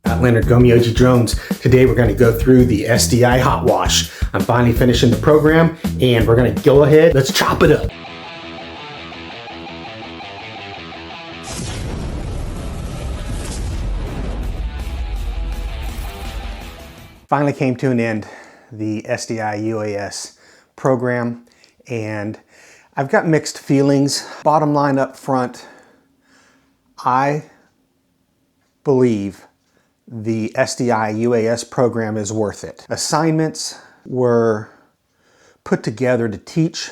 Leonard Gomioji Drones. Today we're going to go through the SDI hot wash. I'm finally finishing the program and we're going to go ahead, let's chop it up. Finally came to an end, the SDI UAS program, and I've got mixed feelings. Bottom line up front, I believe the SDI UAS program is worth it. Assignments were put together to teach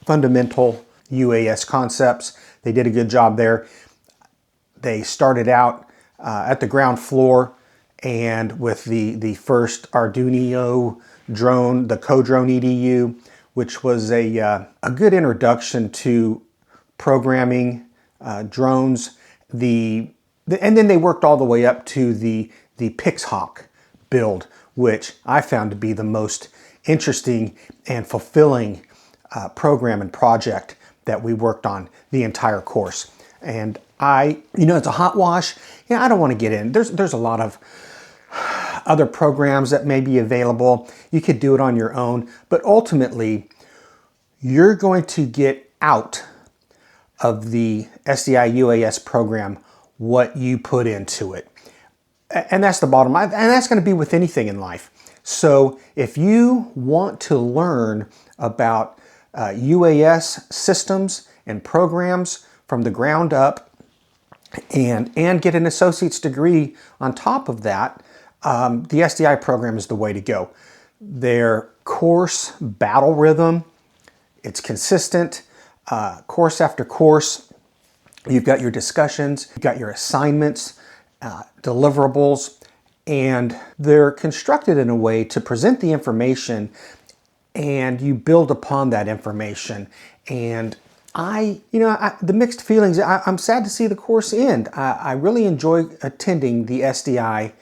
fundamental UAS concepts. They did a good job there. They started out at the ground floor and with the first Arduino drone, the co-drone EDU, which was a good introduction to programming drones. And then they worked all the way up to the Pixhawk build, which I found to be the most interesting and fulfilling program and project that we worked on the entire course. And it's a hot wash. I don't want to get in. There's a lot of other programs that may be available. You could do it on your own, but ultimately you're going to get out of the SDI UAS program what you put into it. And that's the bottom line. And that's going to be with anything in life. So if you want to learn about UAS systems and programs from the ground up and get an associate's degree on top of that, the SDI program is the way to go. Their course battle rhythm, it's consistent, course after course. You've got your discussions, you've got your assignments, deliverables, and they're constructed in a way to present the information and you build upon that information. And the mixed feelings, I'm sad to see the course end. I really enjoy attending the SDI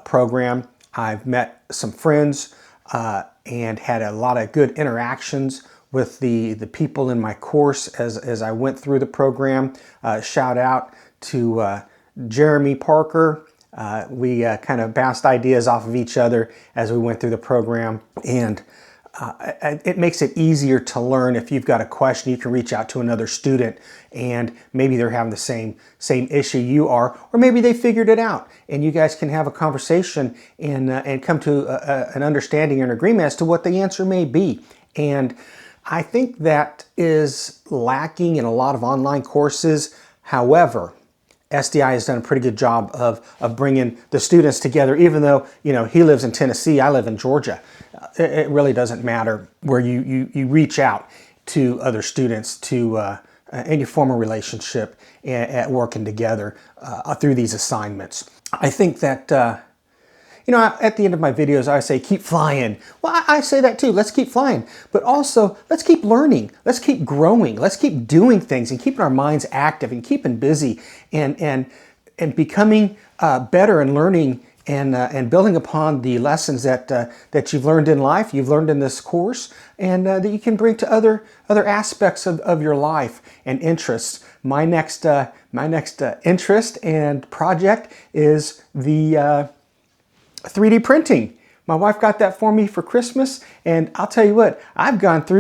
program. I've met some friends and had a lot of good interactions with the people in my course as I went through the program. Shout out to Jeremy Parker. We kind of bounced ideas off of each other as we went through the program, and it makes it easier to learn. If you've got a question, you can reach out to another student and maybe they're having the same issue you are, or maybe they figured it out and you guys can have a conversation and come to an understanding and agreement as to what the answer may be. And I think that is lacking in a lot of online courses. However, SDI has done a pretty good job of bringing the students together, even though, he lives in Tennessee, I live in Georgia. It really doesn't matter where you reach out to other students and you form a relationship at working together through these assignments. I think that, at the end of my videos, I say, keep flying. Well, I say that too. Let's keep flying. But also, let's keep learning. Let's keep growing. Let's keep doing things and keeping our minds active and keeping busy and becoming better and learning and building upon the lessons that you've learned in life, you've learned in this course, and that you can bring to other aspects of your life and interests. My next interest and project is the 3D printing. My wife got that for me for Christmas, and I'll tell you what, I've got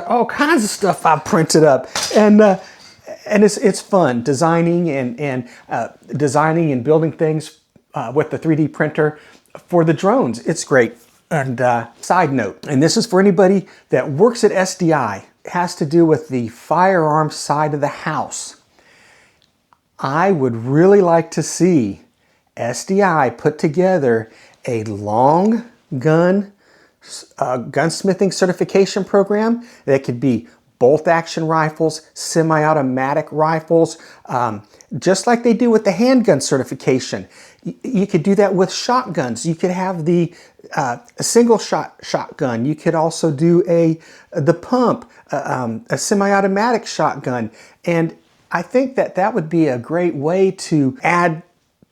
all kinds of stuff I've printed up, and it's fun designing and building things with the 3D printer for the drones. It's great. And side note, and this is for anybody that works at SDI, it has to do with the firearm side of the house. I would really like to see SDI put together a long gun gunsmithing certification program that could be bolt action rifles, semi-automatic rifles, just like they do with the handgun certification. You could do that with shotguns. You could have a single shotgun. You could also do the pump, a semi-automatic shotgun. And I think that would be a great way to add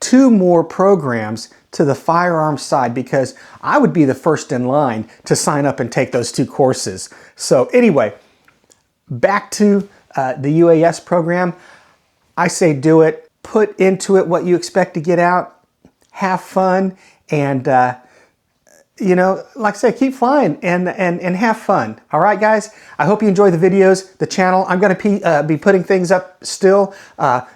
2 more programs to the firearms side, because I would be the first in line to sign up and take those 2 courses. So anyway, back to the UAS program. I say do it. Put into it what you expect to get out. have fun, and you know, like I said, keep flying and have fun. All right, guys, I hope you enjoy the videos, the channel. I'm going to be putting things up still,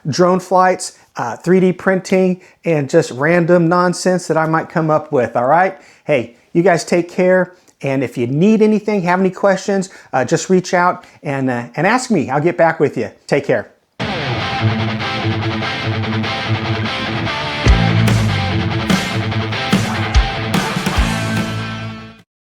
drone flights, 3D printing, and just random nonsense that I might come up with. All right, hey, you guys take care. And if you need anything, have any questions, just reach out and ask me. I'll get back with you. Take care.